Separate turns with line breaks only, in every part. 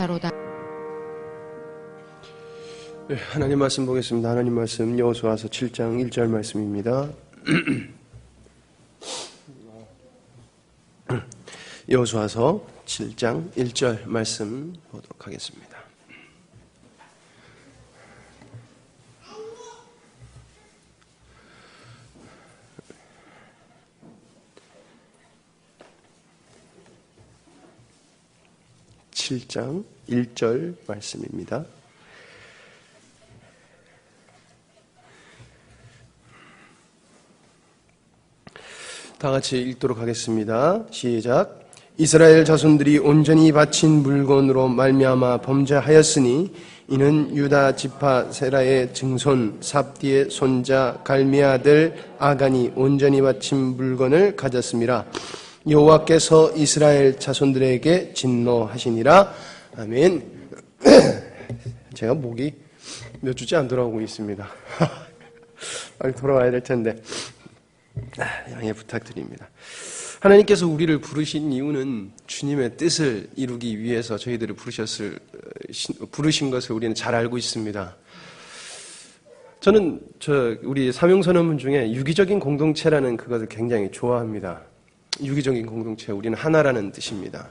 하옵나이다로다.
네, 하나님 말씀 보겠습니다. 하나님 말씀 여호수아서 7장 1절 말씀입니다. 여호수아서 7장 1절 말씀 보도록 하겠습니다. (7장 1절) 말씀입니다. 다 같이 읽도록 하겠습니다. 시작. 이스라엘 자손들이 온전히 바친 물건으로 말미암아 범죄하였으니 이는 유다 지파 세라의 증손 삽디의 손자 갈미의 아들 아간이 온전히 바친 물건을 가졌음이라. 여호와께서 이스라엘 자손들에게 진노하시니라. 아멘. 제가 목이 몇 주째 안 돌아오고 있습니다. 빨리 돌아와야 될 텐데 양해 부탁드립니다. 하나님께서 우리를 부르신 이유는 주님의 뜻을 이루기 위해서 저희들을 부르신 것을 우리는 잘 알고 있습니다. 저는 우리 사명선언문 중에 유기적인 공동체라는 그것을 굉장히 좋아합니다. 유기적인 공동체, 우리는 하나라는 뜻입니다.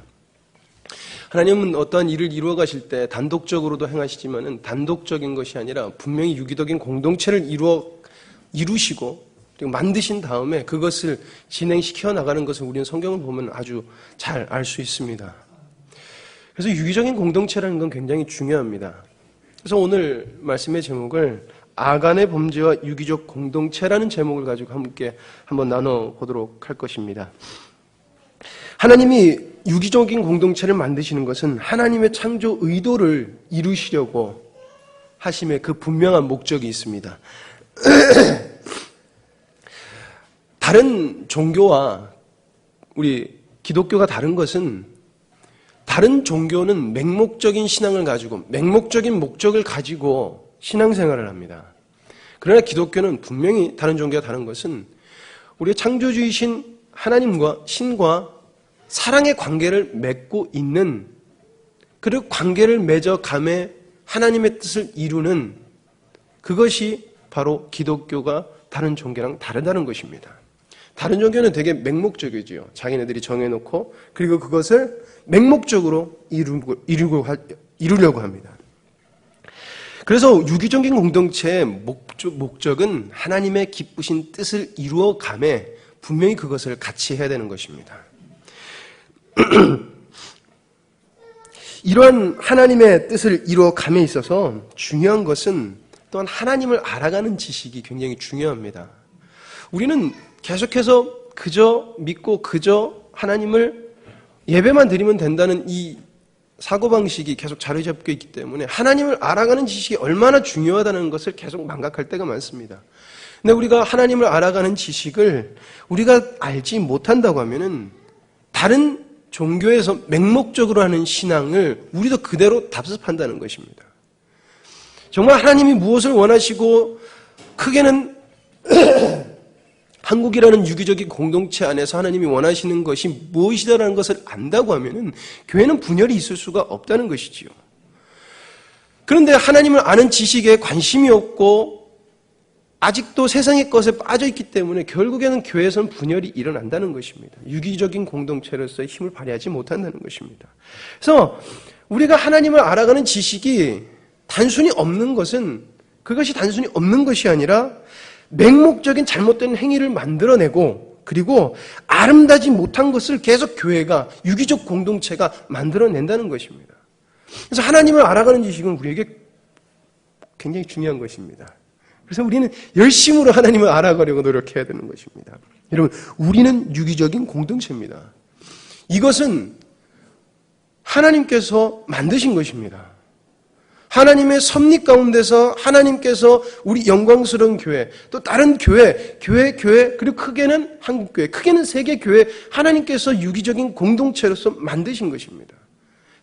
하나님은 어떠한 일을 이루어 가실 때 단독적으로도 행하시지만은 단독적인 것이 아니라 분명히 유기적인 공동체를 이루시고 그리고 만드신 다음에 그것을 진행시켜 나가는 것을 우리는 성경을 보면 아주 잘 알 수 있습니다. 그래서 유기적인 공동체라는 건 굉장히 중요합니다. 그래서 오늘 말씀의 제목을 아간의 범죄와 유기적 공동체라는 제목을 가지고 함께 한번 나눠보도록 할 것입니다. 하나님이 유기적인 공동체를 만드시는 것은 하나님의 창조 의도를 이루시려고 하심에 그 분명한 목적이 있습니다. 다른 종교와 우리 기독교가 다른 것은 다른 종교는 맹목적인 신앙을 가지고 맹목적인 목적을 가지고 신앙생활을 합니다. 그러나 기독교는 분명히 다른 종교가 다른 것은 우리의 창조주이신 하나님과 신과 사랑의 관계를 맺고 있는 그리고 관계를 맺어감에 하나님의 뜻을 이루는 그것이 바로 기독교가 다른 종교랑 다르다는 것입니다. 다른 종교는 되게 맹목적이지요. 자기네들이 정해놓고 그리고 그것을 맹목적으로 이루려고 합니다. 그래서 유기적인 공동체의 목적은 하나님의 기쁘신 뜻을 이루어감에 분명히 그것을 같이 해야 되는 것입니다. 이러한 하나님의 뜻을 이루어감에 있어서 중요한 것은 또한 하나님을 알아가는 지식이 굉장히 중요합니다. 우리는 계속해서 그저 믿고 그저 하나님을 예배만 드리면 된다는 이 사고방식이 계속 자리 잡고 있기 때문에 하나님을 알아가는 지식이 얼마나 중요하다는 것을 계속 망각할 때가 많습니다. 근데 우리가 하나님을 알아가는 지식을 우리가 알지 못한다고 하면은 다른 종교에서 맹목적으로 하는 신앙을 우리도 그대로 답습한다는 것입니다. 정말 하나님이 무엇을 원하시고 크게는 한국이라는 유기적인 공동체 안에서 하나님이 원하시는 것이 무엇이다라는 것을 안다고 하면은 교회는 분열이 있을 수가 없다는 것이지요. 그런데 하나님을 아는 지식에 관심이 없고 아직도 세상의 것에 빠져 있기 때문에 결국에는 교회에서는 분열이 일어난다는 것입니다. 유기적인 공동체로서의 힘을 발휘하지 못한다는 것입니다. 그래서 우리가 하나님을 알아가는 지식이 단순히 없는 것은 그것이 단순히 없는 것이 아니라 맹목적인 잘못된 행위를 만들어내고 그리고 아름다지 못한 것을 계속 교회가 유기적 공동체가 만들어낸다는 것입니다. 그래서 하나님을 알아가는 지식은 우리에게 굉장히 중요한 것입니다. 그래서 우리는 열심으로 하나님을 알아가려고 노력해야 되는 것입니다. 여러분, 우리는 유기적인 공동체입니다. 이것은 하나님께서 만드신 것입니다. 하나님의 섭리 가운데서 하나님께서 우리 영광스러운 교회, 또 다른 교회, 그리고 크게는 한국교회, 크게는 세계교회, 하나님께서 유기적인 공동체로서 만드신 것입니다.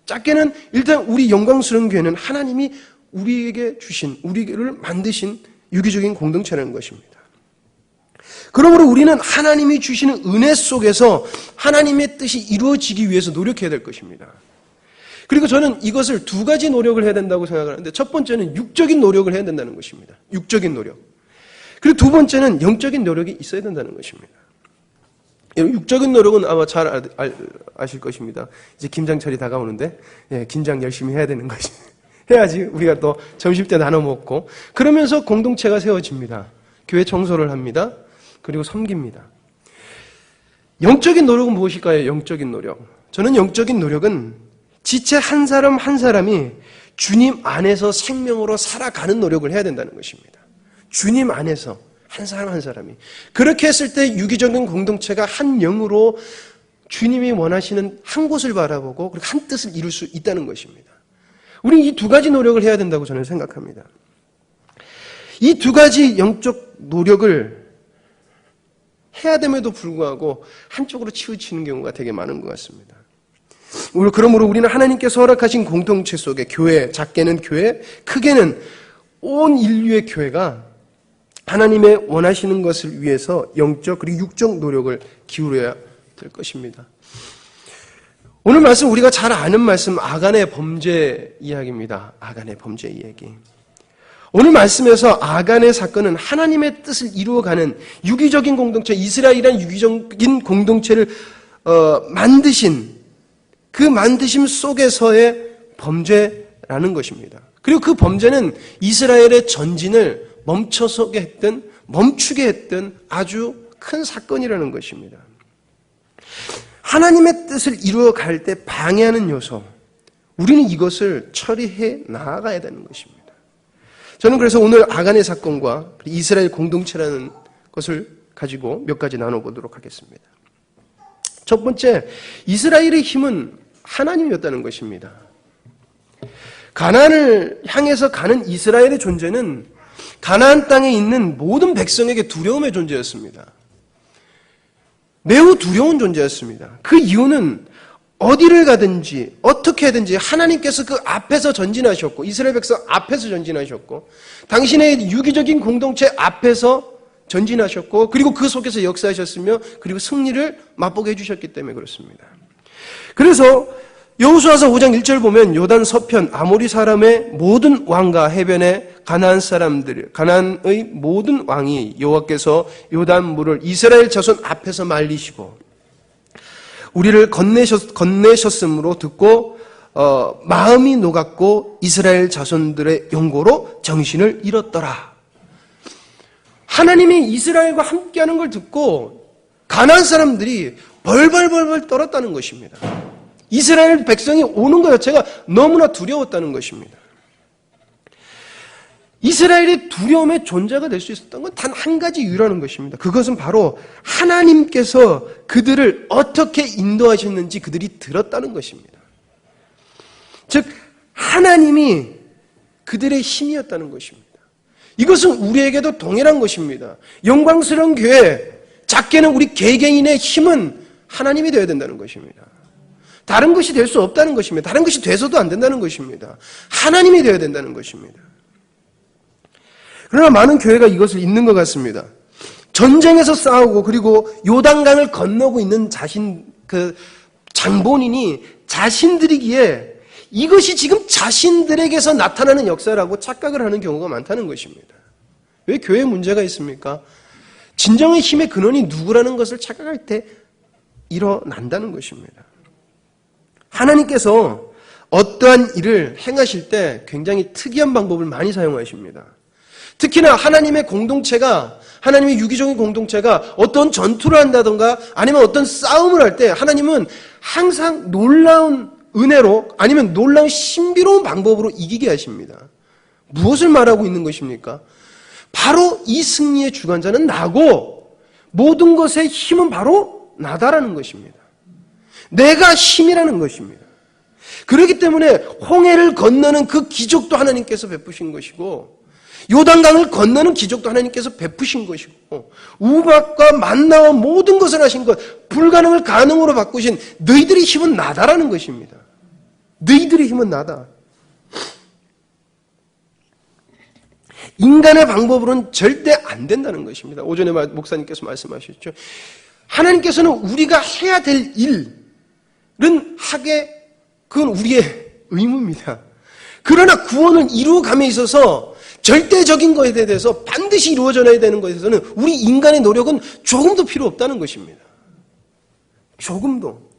작게는 일단 우리 영광스러운 교회는 하나님이 우리에게 주신, 우리를 만드신 유기적인 공동체라는 것입니다. 그러므로 우리는 하나님이 주시는 은혜 속에서 하나님의 뜻이 이루어지기 위해서 노력해야 될 것입니다. 그리고 저는 이것을 두 가지 노력을 해야 된다고 생각하는데, 첫 번째는 육적인 노력을 해야 된다는 것입니다. 육적인 노력. 그리고 두 번째는 영적인 노력이 있어야 된다는 것입니다. 육적인 노력은 아마 잘 아실 것입니다. 이제 김장철이 다가오는데, 김장 열심히 해야 되는 것이. 해야지 우리가 또 점심때 나눠 먹고, 그러면서 공동체가 세워집니다. 교회 청소를 합니다. 그리고 섬깁니다. 영적인 노력은 무엇일까요? 영적인 노력. 저는 영적인 노력은 지체 한 사람 한 사람이 주님 안에서 생명으로 살아가는 노력을 해야 된다는 것입니다. 주님 안에서 한 사람 한 사람이. 그렇게 했을 때 유기적인 공동체가 한 영으로 주님이 원하시는 한 곳을 바라보고 그리고 한 뜻을 이룰 수 있다는 것입니다. 우리는 이 두 가지 노력을 해야 된다고 저는 생각합니다. 이 두 가지 영적 노력을 해야 됨에도 불구하고 한쪽으로 치우치는 경우가 되게 많은 것 같습니다. 그러므로 우리는 하나님께서 허락하신 공동체 속에 교회, 작게는 교회, 크게는 온 인류의 교회가 하나님의 원하시는 것을 위해서 영적 그리고 육적 노력을 기울여야 될 것입니다. 오늘 말씀 우리가 잘 아는 말씀 아간의 범죄 이야기입니다. 아간의 범죄 이야기. 오늘 말씀에서 아간의 사건은 하나님의 뜻을 이루어가는 유기적인 공동체, 이스라엘이란 유기적인 공동체를 만드신 그 만드심 속에서의 범죄라는 것입니다. 그리고 그 범죄는 이스라엘의 전진을 멈추게 했던 아주 큰 사건이라는 것입니다. 하나님의 뜻을 이루어갈 때 방해하는 요소, 우리는 이것을 처리해 나아가야 되는 것입니다. 저는 그래서 오늘 아간의 사건과 이스라엘 공동체라는 것을 가지고 몇 가지 나눠보도록 하겠습니다. 첫 번째, 이스라엘의 힘은 하나님이었다는 것입니다. 가나안을 향해서 가는 이스라엘의 존재는 가나안 땅에 있는 모든 백성에게 두려움의 존재였습니다. 매우 두려운 존재였습니다. 그 이유는 어디를 가든지 어떻게 하든지 하나님께서 그 앞에서 전진하셨고 이스라엘 백성 앞에서 전진하셨고 당신의 유기적인 공동체 앞에서 전진하셨고 그리고 그 속에서 역사하셨으며 그리고 승리를 맛보게 해주셨기 때문에 그렇습니다. 그래서 여호수아서 5장 1절 보면 요단 서편 아모리 사람의 모든 왕과 해변의 가나안의 모든 왕이 여호와께서 요단 물을 이스라엘 자손 앞에서 말리시고 우리를 건네셨으므로 듣고 마음이 녹았고 이스라엘 자손들의 용고로 정신을 잃었더라. 하나님이 이스라엘과 함께하는 걸 듣고 가나안 사람들이 벌벌벌벌 떨었다는 것입니다. 이스라엘 백성이 오는 것 자체가 너무나 두려웠다는 것입니다. 이스라엘이 두려움의 존재가 될 수 있었던 건 단 한 가지 이유라는 것입니다. 그것은 바로 하나님께서 그들을 어떻게 인도하셨는지 그들이 들었다는 것입니다. 즉 하나님이 그들의 힘이었다는 것입니다. 이것은 우리에게도 동일한 것입니다. 영광스러운 교회, 작게는 우리 개개인의 힘은 하나님이 되어야 된다는 것입니다. 다른 것이 될 수 없다는 것입니다. 다른 것이 돼서도 안 된다는 것입니다. 하나님이 되어야 된다는 것입니다. 그러나 많은 교회가 이것을 잊는 것 같습니다. 전쟁에서 싸우고 그리고 요단강을 건너고 있는 그 장본인이 자신들이기에 이것이 지금 자신들에게서 나타나는 역사라고 착각을 하는 경우가 많다는 것입니다. 왜 교회에 문제가 있습니까? 진정의 힘의 근원이 누구라는 것을 착각할 때 일어난다는 것입니다. 하나님께서 어떠한 일을 행하실 때 굉장히 특이한 방법을 많이 사용하십니다. 특히나 하나님의 공동체가, 하나님의 유기적인 공동체가 어떤 전투를 한다던가 아니면 어떤 싸움을 할 때 하나님은 항상 놀라운 은혜로 아니면 놀라운 신비로운 방법으로 이기게 하십니다. 무엇을 말하고 있는 것입니까? 바로 이 승리의 주관자는 나고 모든 것의 힘은 바로 나다라는 것입니다. 내가 힘이라는 것입니다. 그렇기 때문에 홍해를 건너는 그 기적도 하나님께서 베푸신 것이고 요단강을 건너는 기적도 하나님께서 베푸신 것이고 우박과 만나와 모든 것을 하신 것, 불가능을 가능으로 바꾸신 너희들의 힘은 나다라는 것입니다. 너희들의 힘은 나다. 인간의 방법으로는 절대 안 된다는 것입니다. 오전에 목사님께서 말씀하셨죠. 하나님께서는 우리가 해야 될 일은 그건 우리의 의무입니다. 그러나 구원을 이루어감에 있어서 절대적인 것에 대해서 반드시 이루어져야 되는 것에 대해서는 우리 인간의 노력은 조금도 필요 없다는 것입니다. 조금도.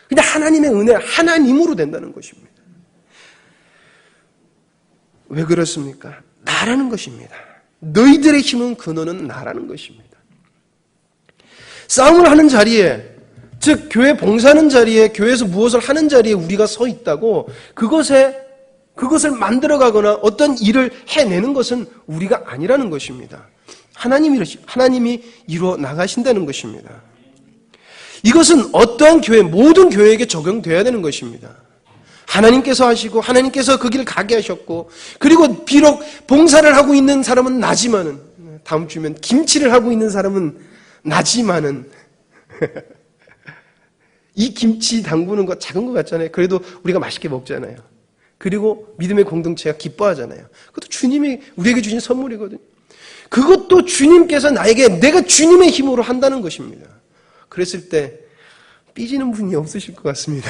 그냥 하나님의 은혜, 하나님으로 된다는 것입니다. 왜 그렇습니까? 나라는 것입니다. 너희들의 힘은 근원은 나라는 것입니다. 싸움을 하는 자리에, 즉 교회 봉사하는 자리에, 교회에서 무엇을 하는 자리에 우리가 서 있다고 그것을 만들어가거나 어떤 일을 해내는 것은 우리가 아니라는 것입니다. 하나님이 이루어 나가신다는 것입니다. 이것은 어떠한 교회, 모든 교회에게 적용되어야 되는 것입니다. 하나님께서 하시고 하나님께서 그 길을 가게 하셨고, 그리고 비록 봉사를 하고 있는 사람은 나지만은, 다음 주면 김치를 하고 있는 사람은 나지만은 이 김치 담그는 거 작은 것 같잖아요. 그래도 우리가 맛있게 먹잖아요. 그리고 믿음의 공동체가 기뻐하잖아요. 그것도 주님이 우리에게 주신 선물이거든요. 그것도 주님께서 나에게 내가 주님의 힘으로 한다는 것입니다. 그랬을 때 삐지는 분이 없으실 것 같습니다.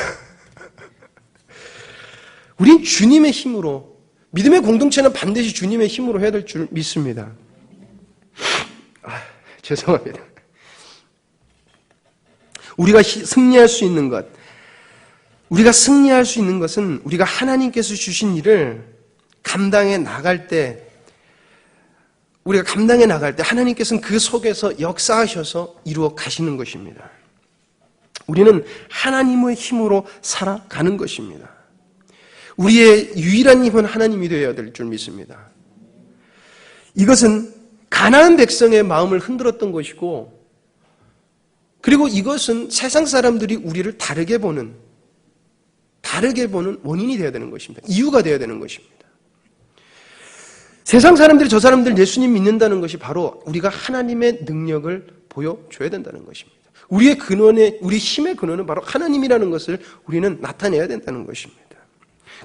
우린 주님의 힘으로, 믿음의 공동체는 반드시 주님의 힘으로 해야 될 줄 믿습니다. 죄송합니다. 우리가 승리할 수 있는 것, 우리가 승리할 수 있는 것은 우리가 하나님께서 주신 일을 감당해 나갈 때, 우리가 감당해 나갈 때 하나님께서는 그 속에서 역사하셔서 이루어 가시는 것입니다. 우리는 하나님의 힘으로 살아가는 것입니다. 우리의 유일한 힘은 하나님이 되어야 될 줄 믿습니다. 이것은 가나안 백성의 마음을 흔들었던 것이고, 그리고 이것은 세상 사람들이 우리를 다르게 보는 원인이 되어야 되는 것입니다. 이유가 되어야 되는 것입니다. 세상 사람들이 저 사람들 예수님 믿는다는 것이 바로 우리가 하나님의 능력을 보여줘야 된다는 것입니다. 우리 힘의 근원은 바로 하나님이라는 것을 우리는 나타내야 된다는 것입니다.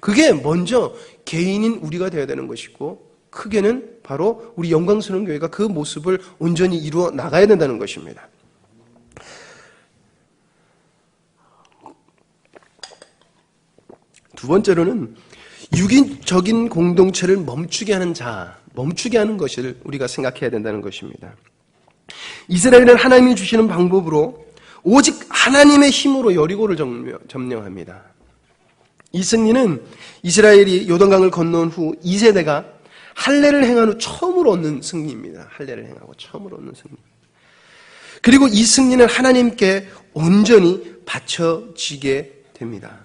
그게 먼저 개인인 우리가 되어야 되는 것이고, 크게는 바로 우리 영광스러운 교회가 그 모습을 온전히 이루어 나가야 된다는 것입니다. 두 번째로는 유기적인 공동체를 멈추게 하는 것을 우리가 생각해야 된다는 것입니다. 이스라엘은 하나님이 주시는 방법으로 오직 하나님의 힘으로 여리고를 점령합니다. 이 승리는 이스라엘이 요단강을 건너온 후 2세대가 할례를 행한 후 처음으로 얻는 승리입니다. 할례를 행하고 처음으로 얻는 승리. 그리고 이 승리는 하나님께 온전히 바쳐지게 됩니다.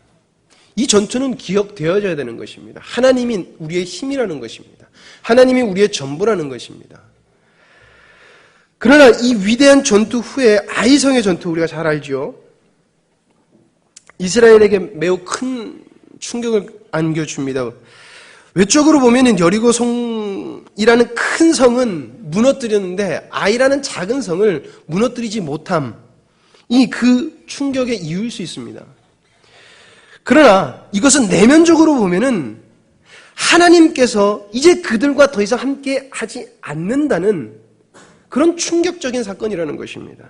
이 전투는 기억되어져야 되는 것입니다. 하나님이 우리의 힘이라는 것입니다. 하나님이 우리의 전부라는 것입니다. 그러나 이 위대한 전투 후에 아이성의 전투, 우리가 잘 알죠. 이스라엘에게 매우 큰 충격을 안겨줍니다. 외적으로 보면 여리고 성이라는 큰 성은 무너뜨렸는데 아이라는 작은 성을 무너뜨리지 못함이 그 충격의 이유일 수 있습니다. 그러나 이것은 내면적으로 보면은 하나님께서 이제 그들과 더 이상 함께 하지 않는다는 그런 충격적인 사건이라는 것입니다.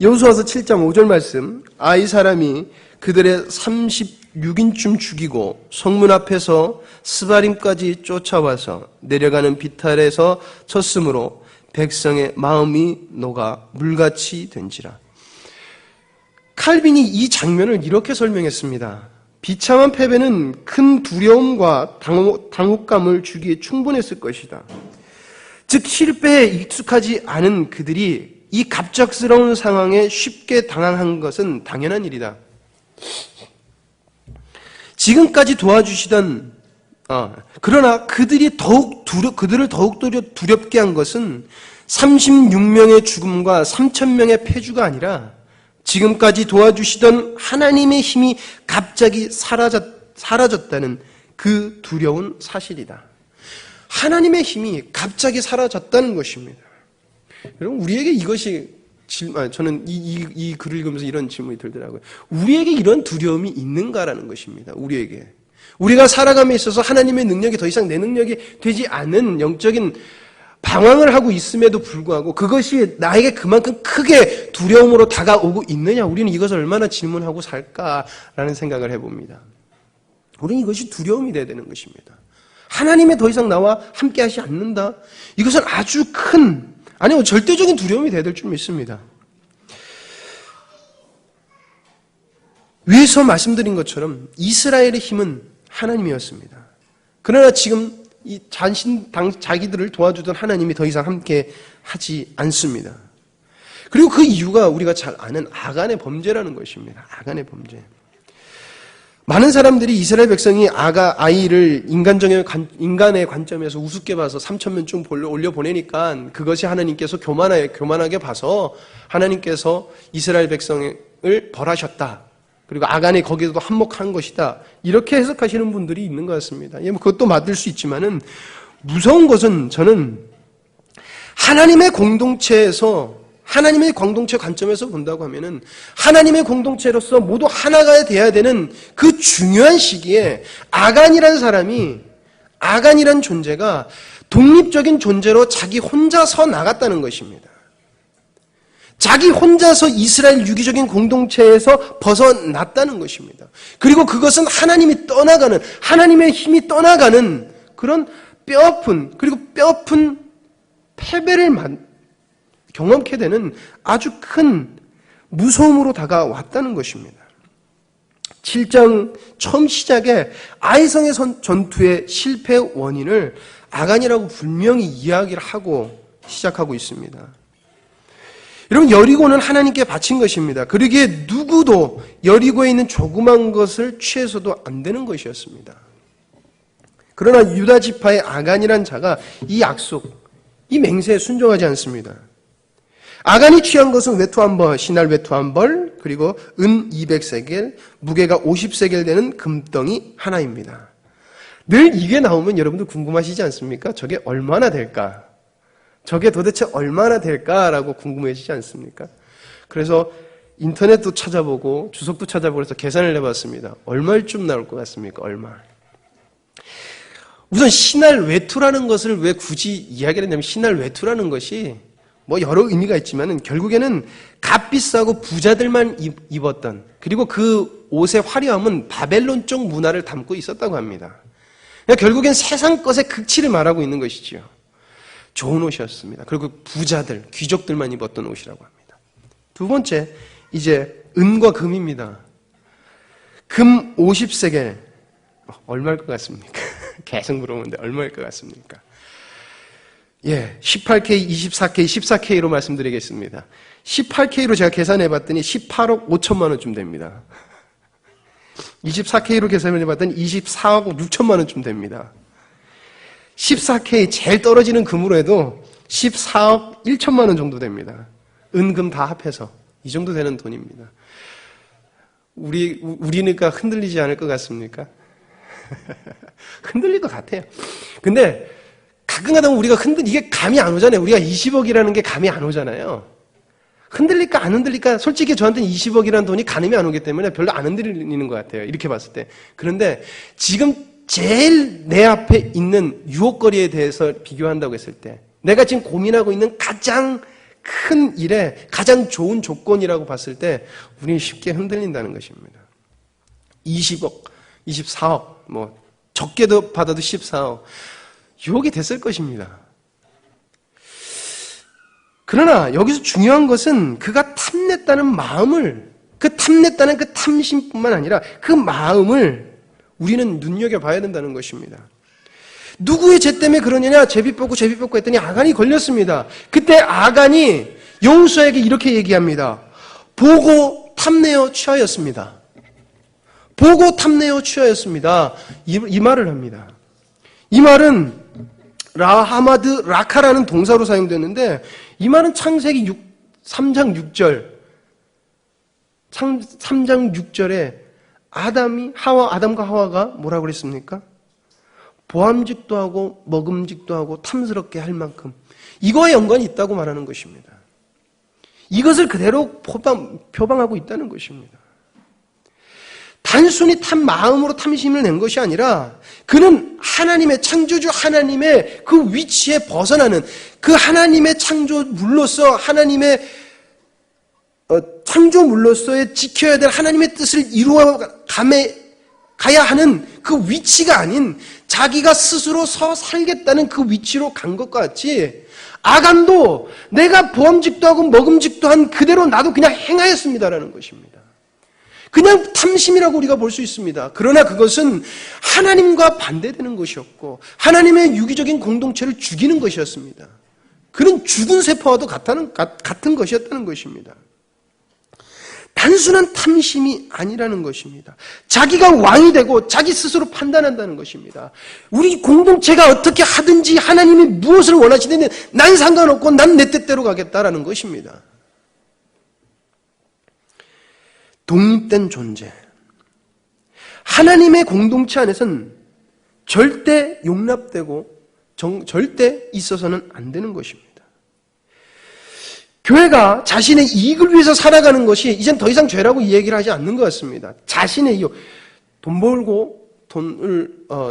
여호수아서 7장 5절 말씀, 아이 사람이 그들의 36인쯤 죽이고 성문 앞에서 스바림까지 쫓아와서 내려가는 비탈에서 쳤으므로 백성의 마음이 녹아 물같이 된지라. 칼빈이 이 장면을 이렇게 설명했습니다. 비참한 패배는 큰 두려움과 당혹감을 주기에 충분했을 것이다. 즉 실패에 익숙하지 않은 그들이 이 갑작스러운 상황에 쉽게 당황한 것은 당연한 일이다. 지금까지 도와주시던 그러나 그들을 더욱 두렵게 한 것은 36명의 죽음과 3,000명의 패주가 아니라 지금까지 도와주시던 하나님의 힘이 갑자기 사라졌다는 그 두려운 사실이다. 하나님의 힘이 갑자기 사라졌다는 것입니다. 여러분, 우리에게 이것이 저는 이 글을 읽으면서 이런 질문이 들더라고요. 우리에게 이런 두려움이 있는가라는 것입니다. 우리가 살아감에 있어서 하나님의 능력이 더 이상 내 능력이 되지 않은 영적인 방황을 하고 있음에도 불구하고 그것이 나에게 그만큼 크게 두려움으로 다가오고 있느냐, 우리는 이것을 얼마나 질문하고 살까라는 생각을 해봅니다. 우리는 이것이 두려움이 되어야 되는 것입니다. 하나님이 더 이상 나와 함께 하지 않는다. 이것은 아주 큰, 아니요, 절대적인 두려움이 되어야 될 줄 믿습니다. 위에서 말씀드린 것처럼 이스라엘의 힘은 하나님이었습니다. 그러나 지금 이 자기들을 도와주던 하나님이 더 이상 함께 하지 않습니다. 그리고 그 이유가 우리가 잘 아는 아간의 범죄라는 것입니다. 아간의 범죄. 많은 사람들이 이스라엘 백성이 아이를 인간의 관점에서 우습게 봐서 3,000명 올려 보내니까 그것이 하나님께서 교만하게 봐서 하나님께서 이스라엘 백성을 벌하셨다. 그리고 아간이 거기에도 한몫한 것이다. 이렇게 해석하시는 분들이 있는 것 같습니다. 그것도 맞을 수 있지만은 무서운 것은 저는 하나님의 공동체에서 하나님의 공동체 관점에서 본다고 하면은 하나님의 공동체로서 모두 하나가 돼야 되는 그 중요한 시기에 아간이라는 존재가 독립적인 존재로 자기 혼자 서 나갔다는 것입니다. 자기 혼자서 이스라엘 유기적인 공동체에서 벗어났다는 것입니다. 그리고 그것은 하나님이 떠나가는, 하나님의 힘이 떠나가는 그런 뼈아픈 패배를 경험케 되는 아주 큰 무서움으로 다가왔다는 것입니다. 7장 처음 시작에 아이성의 전투의 실패 원인을 아간이라고 분명히 이야기를 하고 시작하고 있습니다. 여러분, 여리고는 하나님께 바친 것입니다. 그러기에 누구도 여리고에 있는 조그만 것을 취해서도 안 되는 것이었습니다. 그러나 유다 지파의 아간이란 자가 이 약속, 이 맹세에 순종하지 않습니다. 아간이 취한 것은 외투 한 벌, 신할 외투 한 벌, 그리고 은 200세겔, 무게가 50세겔 되는 금덩이 하나입니다. 늘 이게 나오면 여러분들 궁금하시지 않습니까? 저게 얼마나 될까? 저게 도대체 얼마나 될까라고 궁금해지지 않습니까? 그래서 인터넷도 찾아보고 주석도 찾아보고 해서 계산을 해봤습니다. 얼마쯤 나올 것 같습니까? 얼마? 우선 신할 외투라는 것을 왜 굳이 이야기를 했냐면 신할 외투라는 것이 뭐 여러 의미가 있지만은 결국에는 값비싸고 부자들만 입었던, 그리고 그 옷의 화려함은 바벨론 쪽 문화를 담고 있었다고 합니다. 그러니까 결국엔 세상 것의 극치를 말하고 있는 것이지요. 좋은 옷이었습니다. 그리고 부자들, 귀족들만 입었던 옷이라고 합니다. 두 번째, 이제 은과 금입니다. 금 50세겔. 얼마일 것 같습니까? 계속 물어보는데 얼마일 것 같습니까? 18K, 24K, 14K로 말씀드리겠습니다. 18K로 제가 계산해봤더니 18억 5천만 원쯤 됩니다. 24K로 계산해봤더니 24억 6천만 원쯤 됩니다. 14K 제일 떨어지는 금으로 해도 14억 1천만 원 정도 됩니다. 은금 다 합해서 이 정도 되는 돈입니다. 우리니까 흔들리지 않을 것 같습니까? 흔들릴 것 같아요. 근데 가끔가다 우리가 이게 감이 안 오잖아요. 우리가 20억이라는 게 감이 안 오잖아요. 흔들릴까 안 흔들릴까? 솔직히 저한테는 20억이라는 돈이 가늠이 안 오기 때문에 별로 안 흔들리는 것 같아요. 이렇게 봤을 때. 그런데 지금 제일 내 앞에 있는 유혹거리에 대해서 비교한다고 했을 때, 내가 지금 고민하고 있는 가장 큰 일에 가장 좋은 조건이라고 봤을 때 우리는 쉽게 흔들린다는 것입니다. 20억, 24억, 뭐 적게도 받아도 14억. 유혹이 됐을 것입니다. 그러나 여기서 중요한 것은 그가 탐냈다는 마음을, 그 탐냈다는 그 탐심뿐만 아니라 그 마음을 우리는 눈여겨봐야 된다는 것입니다. 누구의 죄 때문에 그러느냐? 제비 뽑고 했더니 아간이 걸렸습니다. 그때 아간이 여호수아에게 이렇게 얘기합니다. 보고 탐내어 취하였습니다. 보고 탐내어 취하였습니다. 이 말을 합니다. 이 말은 라하마드 라카라는 동사로 사용되는데, 이 말은 창세기 3장 6절에 아담과 하와가 뭐라고 그랬습니까? 보암직도 하고 먹음직도 하고 탐스럽게 할 만큼, 이거에 연관이 있다고 말하는 것입니다. 이것을 그대로 표방하고 있다는 것입니다. 단순히 마음으로 탐심을 낸 것이 아니라 그는 하나님의 창조주 하나님의 그 위치에 벗어나는, 그 하나님의 창조물로서 하나님의 창조물로서의 지켜야 될 하나님의 뜻을 이루어감에 가야 하는 그 위치가 아닌 자기가 스스로 서 살겠다는 그 위치로 간 것과 같이 아간도 내가 보암직도 하고 먹음직도 한 그대로 나도 그냥 행하였습니다라는 것입니다. 그냥 탐심이라고 우리가 볼 수 있습니다. 그러나 그것은 하나님과 반대되는 것이었고 하나님의 유기적인 공동체를 죽이는 것이었습니다. 그는 죽은 세포와도 같은 것이었다는 것입니다. 단순한 탐심이 아니라는 것입니다. 자기가 왕이 되고 자기 스스로 판단한다는 것입니다. 우리 공동체가 어떻게 하든지 하나님이 무엇을 원하시든 난 상관없고 난 내 뜻대로 가겠다라는 것입니다. 독립된 존재. 하나님의 공동체 안에서는 절대 용납되고 절대 있어서는 안 되는 것입니다. 교회가 자신의 이익을 위해서 살아가는 것이 이젠 더 이상 죄라고 얘기를 하지 않는 것 같습니다. 자신의 이익, 돈 벌고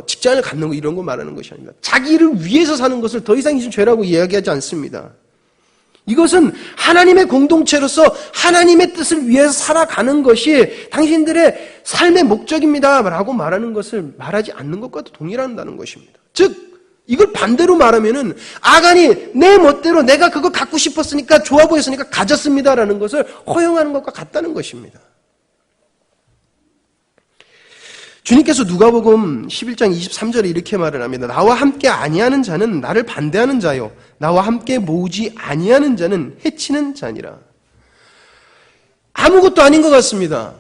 직장을 갖는 거 이런 거 말하는 것이 아닙니다. 자기를 위해서 사는 것을 더 이상 이제 죄라고 이야기하지 않습니다. 이것은 하나님의 공동체로서 하나님의 뜻을 위해서 살아가는 것이 당신들의 삶의 목적입니다 라고 말하는 것을 말하지 않는 것과도 동일한다는 것입니다. 즉 이걸 반대로 말하면은 아간이 내 멋대로 내가 그거 갖고 싶었으니까 좋아 보였으니까 가졌습니다라는 것을 허용하는 것과 같다는 것입니다. 주님께서 누가복음 11장 23절에 이렇게 말을 합니다. 나와 함께 아니하는 자는 나를 반대하는 자요 나와 함께 모으지 아니하는 자는 해치는 자니라. 아무것도 아닌 것 같습니다.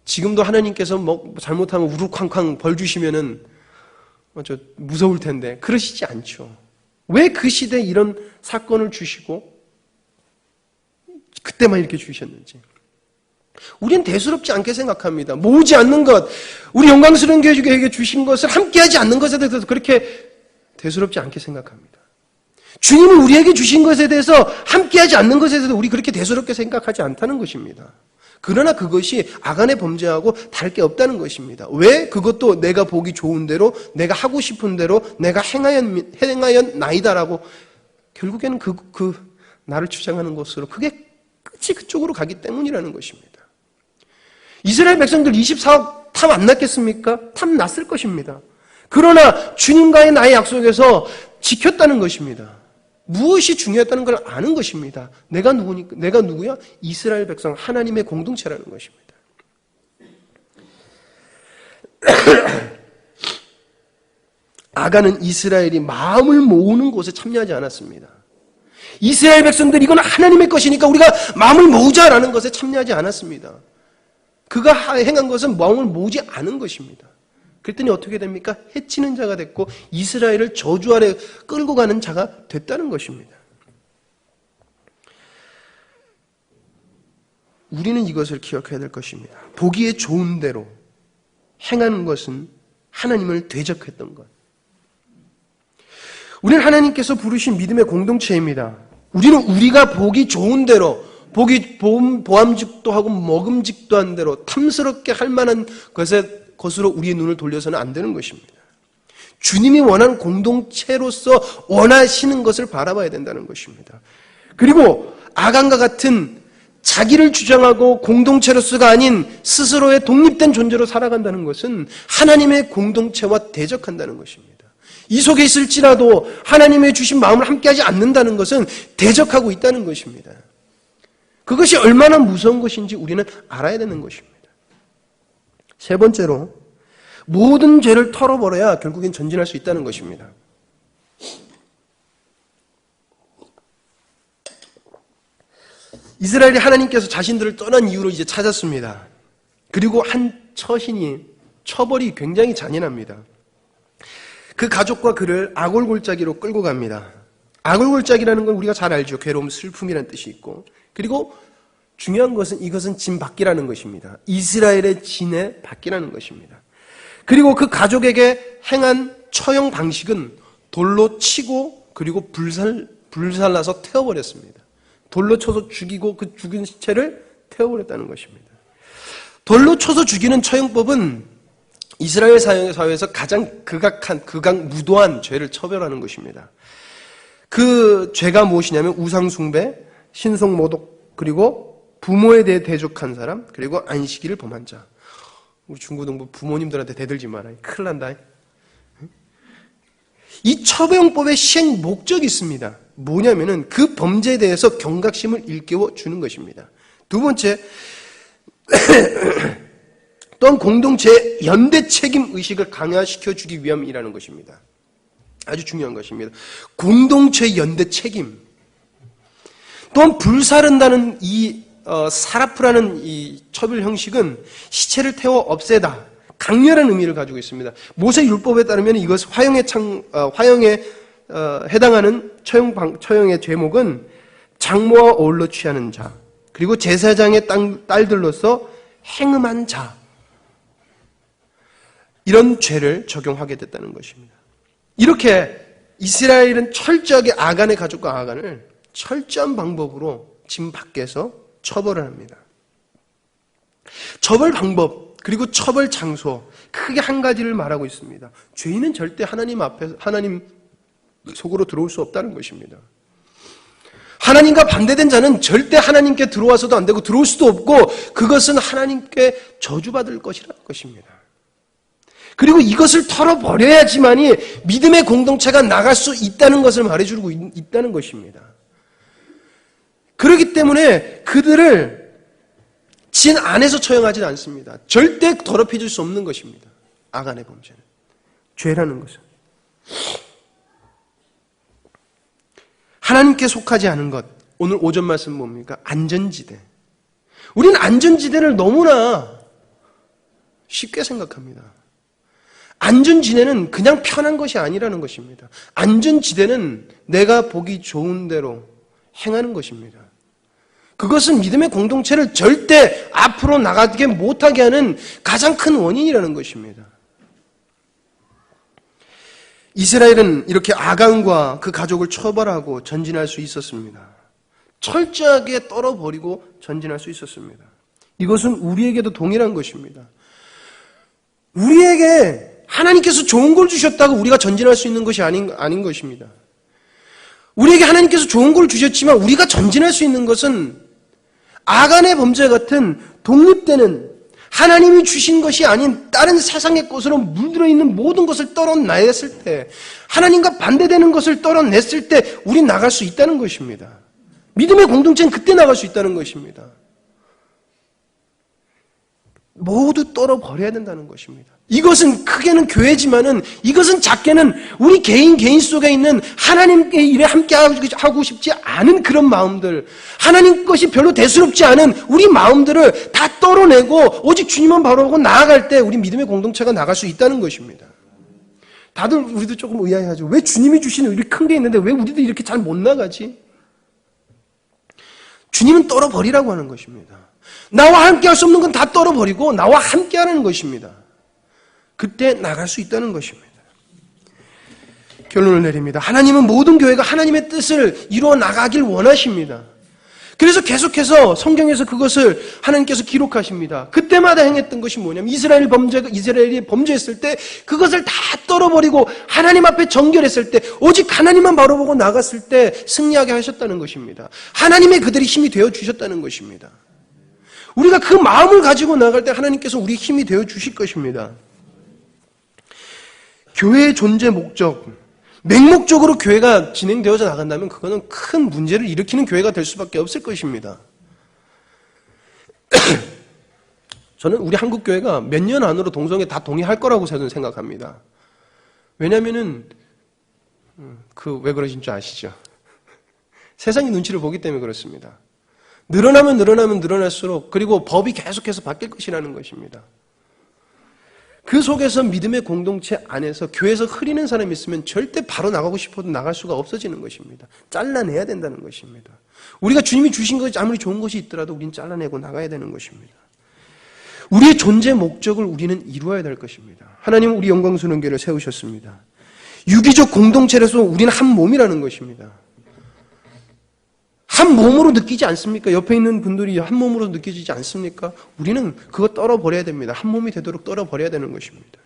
지금도 하나님께서 뭐 잘못하면 우르쾅쾅 벌 주시면은 무서울 텐데 그러시지 않죠. 왜 그 시대에 이런 사건을 주시고 그때만 이렇게 주셨는지 우리는 대수롭지 않게 생각합니다. 모으지 않는 것, 우리 영광스러운 교회에게 주신 것을 함께하지 않는 것에 대해서 그렇게 대수롭지 않게 생각합니다. 주님은 우리에게 주신 것에 대해서 함께하지 않는 것에 대해서 우리 그렇게 대수롭게 생각하지 않다는 것입니다. 그러나 그것이 아간의 범죄하고 다를 게 없다는 것입니다. 왜? 그것도 내가 보기 좋은 대로, 내가 하고 싶은 대로, 내가 행하였나이다라고 결국에는 나를 주장하는 것으로 그게 끝이 그쪽으로 가기 때문이라는 것입니다. 이스라엘 백성들 24억 탐 안 났겠습니까? 탐 났을 것입니다. 그러나 주님과의 나의 약속에서 지켰다는 것입니다. 무엇이 중요했다는 걸 아는 것입니다. 내가 누구야? 이스라엘 백성 하나님의 공동체라는 것입니다. 아간은 이스라엘이 마음을 모으는 곳에 참여하지 않았습니다. 이스라엘 백성들 이건 하나님의 것이니까 우리가 마음을 모으자라는 것에 참여하지 않았습니다. 그가 행한 것은 마음을 모으지 않은 것입니다. 그랬더니 어떻게 됩니까? 해치는 자가 됐고 이스라엘을 저주 아래 끌고 가는 자가 됐다는 것입니다. 우리는 이것을 기억해야 될 것입니다. 보기에 좋은 대로 행하는 것은 하나님을 대적했던 것. 우리는 하나님께서 부르신 믿음의 공동체입니다. 우리는 우리가 보기 좋은 대로 보암직도 하고 먹음직도 한 대로 탐스럽게 할 만한 것으로 우리의 눈을 돌려서는 안 되는 것입니다. 주님이 원하는 공동체로서 원하시는 것을 바라봐야 된다는 것입니다. 그리고 아간과 같은 자기를 주장하고 공동체로서가 아닌 스스로의 독립된 존재로 살아간다는 것은 하나님의 공동체와 대적한다는 것입니다. 이 속에 있을지라도 하나님의 주신 마음을 함께하지 않는다는 것은 대적하고 있다는 것입니다. 그것이 얼마나 무서운 것인지 우리는 알아야 되는 것입니다. 세 번째로 모든 죄를 털어버려야 결국엔 전진할 수 있다는 것입니다. 이스라엘이 하나님께서 자신들을 떠난 이유로 이제 찾았습니다. 그리고 한 처신이 처벌이 굉장히 잔인합니다. 그 가족과 그를 아골골짜기로 끌고 갑니다. 아골골짜기라는 건 우리가 잘 알죠. 괴로움, 슬픔이라는 뜻이 있고 그리고 중요한 것은 이것은 진 받기라는 것입니다. 이스라엘의 진의 받기라는 것입니다. 그리고 그 가족에게 행한 처형 방식은 돌로 치고 그리고 불살라서 태워버렸습니다. 돌로 쳐서 죽이고 그 죽은 시체를 태워버렸다는 것입니다. 돌로 쳐서 죽이는 처형법은 이스라엘 사회에서 가장 극악무도한 죄를 처벌하는 것입니다. 그 죄가 무엇이냐면 우상숭배, 신성모독, 그리고 부모에 대해 대적한 사람, 그리고 안식일을 범한 자. 우리 중고등부 부모님들한테 대들지 마라. 큰일 난다. 이 처벌용법의 시행 목적이 있습니다. 뭐냐면은 그 범죄에 대해서 경각심을 일깨워 주는 것입니다. 두 번째, 또한 공동체의 연대 책임 의식을 강화시켜 주기 위함이라는 것입니다. 아주 중요한 것입니다. 공동체의 연대 책임. 또한 불사른다는 이 사라프라는 이 처벌 형식은 시체를 태워 없애다, 강렬한 의미를 가지고 있습니다. 모세 율법에 따르면 이것 화형에 해당하는 처형의 제목은 장모와 어울러 취하는 자, 그리고 제사장의 딸들로서 행음한 자, 이런 죄를 적용하게 됐다는 것입니다. 이렇게 이스라엘은 철저하게 아간의 가족과 아간을 철저한 방법으로 진 밖에서 처벌을 합니다. 처벌 방법 그리고 처벌 장소 크게 한 가지를 말하고 있습니다. 죄인은 절대 하나님 앞에 하나님 속으로 들어올 수 없다는 것입니다. 하나님과 반대된 자는 절대 하나님께 들어와서도 안 되고 들어올 수도 없고 그것은 하나님께 저주받을 것이라는 것입니다. 그리고 이것을 털어버려야지만이 믿음의 공동체가 나갈 수 있다는 것을 말해주고 있다는 것입니다. 그렇기 때문에 그들을 진 안에서 처형하지는 않습니다. 절대 더럽혀질 수 없는 것입니다. 아간의 범죄는. 죄라는 것은. 하나님께 속하지 않은 것. 오늘 오전 말씀 뭡니까? 안전지대. 우리는 안전지대를 너무나 쉽게 생각합니다. 안전지대는 그냥 편한 것이 아니라는 것입니다. 안전지대는 내가 보기 좋은 대로 행하는 것입니다. 그것은 믿음의 공동체를 절대 앞으로 나가게 못하게 하는 가장 큰 원인이라는 것입니다. 이스라엘은 이렇게 아간과 그 가족을 처벌하고 전진할 수 있었습니다. 철저하게 떨어버리고 전진할 수 있었습니다. 이것은 우리에게도 동일한 것입니다. 우리에게 하나님께서 좋은 걸 주셨다고 우리가 전진할 수 있는 것이 아닌 것입니다. 우리에게 하나님께서 좋은 걸 주셨지만 우리가 전진할 수 있는 것은 아간의 범죄 같은 독립되는 하나님이 주신 것이 아닌 다른 세상의 것으로 물들어 있는 모든 것을 떨어냈을 때, 하나님과 반대되는 것을 떨어냈을 때 우린 나갈 수 있다는 것입니다. 믿음의 공동체는 그때 나갈 수 있다는 것입니다. 모두 떨어버려야 된다는 것입니다. 이것은 크게는 교회지만은 이것은 작게는 우리 개인 속에 있는 하나님의 일에 함께 하고 싶지 않은 그런 마음들, 하나님 것이 별로 대수롭지 않은 우리 마음들을 다 떨어내고 오직 주님만 바라보고 나아갈 때 우리 믿음의 공동체가 나갈 수 있다는 것입니다. 다들 우리도 조금 의아해하죠. 왜 주님이 주신 일이 큰 게 있는데 왜 우리도 이렇게 잘 못 나가지? 주님은 떨어버리라고 하는 것입니다. 나와 함께 할 수 없는 건 다 떨어버리고 나와 함께 하는 것입니다. 그때 나갈 수 있다는 것입니다. 결론을 내립니다. 하나님은 모든 교회가 하나님의 뜻을 이루어 나가길 원하십니다. 그래서 계속해서 성경에서 그것을 하나님께서 기록하십니다. 그때마다 행했던 것이 뭐냐면 이스라엘이 범죄했을 때 그것을 다 떨어버리고 하나님 앞에 정결했을 때 오직 하나님만 바라보고 나갔을 때 승리하게 하셨다는 것입니다. 하나님의 그들이 힘이 되어 주셨다는 것입니다. 우리가 그 마음을 가지고 나갈 때 하나님께서 우리 힘이 되어 주실 것입니다. 교회의 존재 목적, 맹목적으로 교회가 진행되어져 나간다면 그거는 큰 문제를 일으키는 교회가 될 수밖에 없을 것입니다. 저는 우리 한국 교회가 몇 년 안으로 동성애 다 동의할 거라고 저는 생각합니다. 왜냐하면은 왜 그러신 줄 아시죠? 세상의 눈치를 보기 때문에 그렇습니다. 늘어나면 늘어날수록 그리고 법이 계속해서 바뀔 것이라는 것입니다. 그 속에서 믿음의 공동체 안에서 교회에서 흐리는 사람이 있으면 절대 바로 나가고 싶어도 나갈 수가 없어지는 것입니다. 잘라내야 된다는 것입니다. 우리가 주님이 주신 것이 아무리 좋은 것이 있더라도 우리는 잘라내고 나가야 되는 것입니다. 우리의 존재 목적을 우리는 이루어야 될 것입니다. 하나님은 우리 영광스러운 교회를 세우셨습니다. 유기적 공동체로서 우리는 한 몸이라는 것입니다. 한 몸으로 느끼지 않습니까? 옆에 있는 분들이 한 몸으로 느껴지지 않습니까? 우리는 그거 떨어버려야 됩니다. 한 몸이 되도록 떨어버려야 되는 것입니다.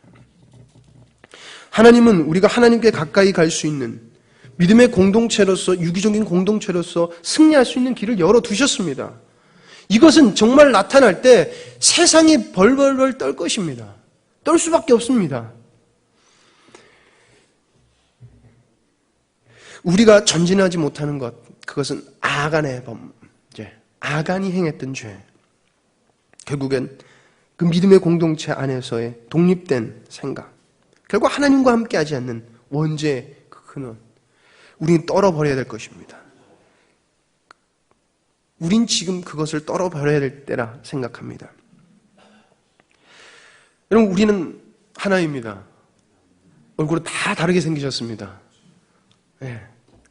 하나님은 우리가 하나님께 가까이 갈 수 있는 믿음의 공동체로서, 유기적인 공동체로서 승리할 수 있는 길을 열어두셨습니다. 이것은 정말 나타날 때 세상이 벌벌벌 떨 것입니다. 떨 수밖에 없습니다. 우리가 전진하지 못하는 것, 그것은 아간의 범죄, 아간이 행했던 죄. 결국엔 그 믿음의 공동체 안에서의 독립된 생각, 결국 하나님과 함께하지 않는 원죄의 그 근원, 우리는 떨어버려야 될 것입니다. 우린 지금 그것을 떨어버려야 될 때라 생각합니다. 여러분, 우리는 하나입니다. 얼굴은 다 다르게 생기셨습니다. 네,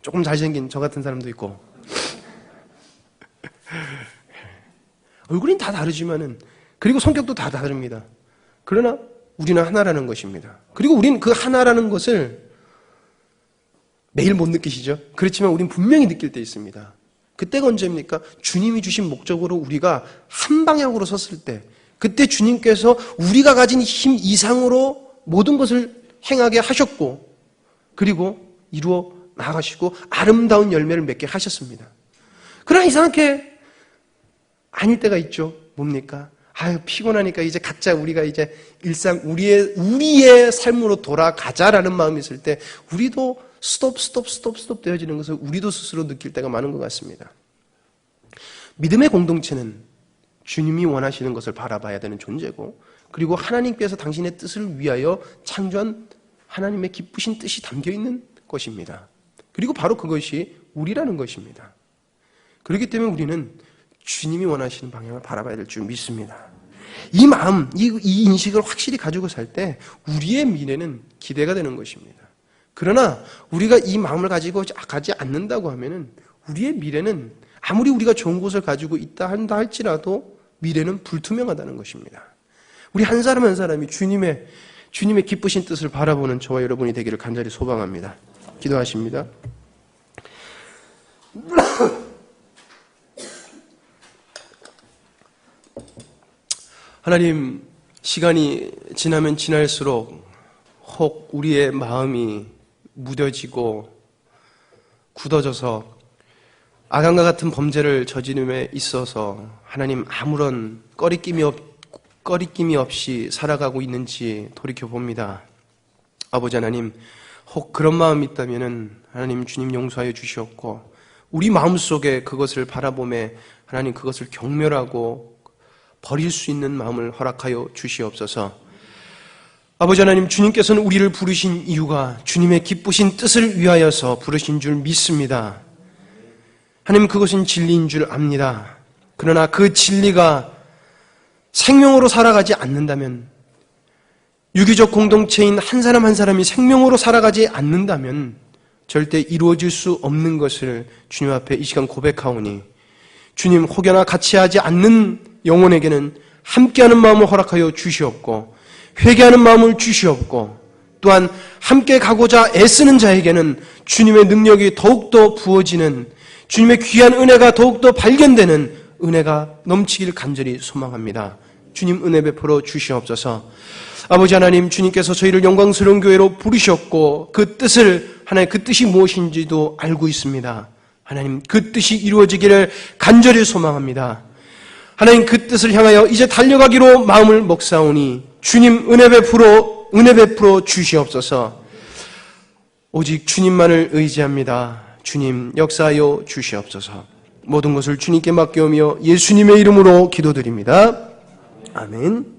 조금 잘생긴 저 같은 사람도 있고 얼굴은 다 다르지만은, 그리고 성격도 다 다릅니다. 그러나 우리는 하나라는 것입니다. 그리고 우리는 그 하나라는 것을 매일 못 느끼시죠? 그렇지만 우리는 분명히 느낄 때 있습니다. 그때가 언제입니까? 주님이 주신 목적으로 우리가 한 방향으로 섰을 때, 그때 주님께서 우리가 가진 힘 이상으로 모든 것을 행하게 하셨고, 그리고 이루어 나가시고 아름다운 열매를 맺게 하셨습니다. 그러나 이상하게 아닐 때가 있죠. 뭡니까? 아유, 피곤하니까 이제 각자 우리가 이제 일상 우리의 삶으로 돌아가자라는 마음이 있을 때 우리도 스톱 되어지는 것을 우리도 스스로 느낄 때가 많은 것 같습니다. 믿음의 공동체는 주님이 원하시는 것을 바라봐야 되는 존재고, 그리고 하나님께서 당신의 뜻을 위하여 창조한 하나님의 기쁘신 뜻이 담겨있는 것입니다. 그리고 바로 그것이 우리라는 것입니다. 그렇기 때문에 우리는 주님이 원하시는 방향을 바라봐야 될 줄 믿습니다. 이 마음, 이 인식을 확실히 가지고 살 때 우리의 미래는 기대가 되는 것입니다. 그러나 우리가 이 마음을 가지고 가지 않는다고 하면은 우리의 미래는 아무리 우리가 좋은 곳을 가지고 있다 한다 할지라도 미래는 불투명하다는 것입니다. 우리 한 사람 한 사람이 주님의 기쁘신 뜻을 바라보는 저와 여러분이 되기를 간절히 소망합니다. 기도하십니다. 하나님, 시간이 지나면 지날수록 혹 우리의 마음이 무뎌지고 굳어져서 아간과 같은 범죄를 저지름에 있어서 하나님 아무런 꺼리낌이 없이 살아가고 있는지 돌이켜봅니다. 아버지 하나님, 혹 그런 마음이 있다면 하나님 주님 용서하여 주시옵고, 우리 마음속에 그것을 바라보며 하나님 그것을 경멸하고 버릴 수 있는 마음을 허락하여 주시옵소서. 아버지 하나님, 주님께서는 우리를 부르신 이유가 주님의 기쁘신 뜻을 위하여서 부르신 줄 믿습니다. 하나님, 그것은 진리인 줄 압니다. 그러나 그 진리가 생명으로 살아가지 않는다면, 유기적 공동체인 한 사람 한 사람이 생명으로 살아가지 않는다면 절대 이루어질 수 없는 것을 주님 앞에 이 시간 고백하오니, 주님, 혹여나 같이 하지 않는 영혼에게는 함께하는 마음을 허락하여 주시옵고, 회개하는 마음을 주시옵고, 또한 함께 가고자 애쓰는 자에게는 주님의 능력이 더욱더 부어지는, 주님의 귀한 은혜가 더욱더 발견되는 은혜가 넘치길 간절히 소망합니다. 주님, 은혜 베풀어 주시옵소서. 아버지 하나님, 주님께서 저희를 영광스러운 교회로 부르셨고 그 뜻을, 하나님 그 뜻이 무엇인지도 알고 있습니다. 하나님, 그 뜻이 이루어지기를 간절히 소망합니다. 하나님, 그 뜻을 향하여 이제 달려가기로 마음을 먹사오니 주님, 은혜 베풀어 주시옵소서. 오직 주님만을 의지합니다. 주님, 역사하여 주시옵소서. 모든 것을 주님께 맡겨오며 예수님의 이름으로 기도드립니다. 아멘.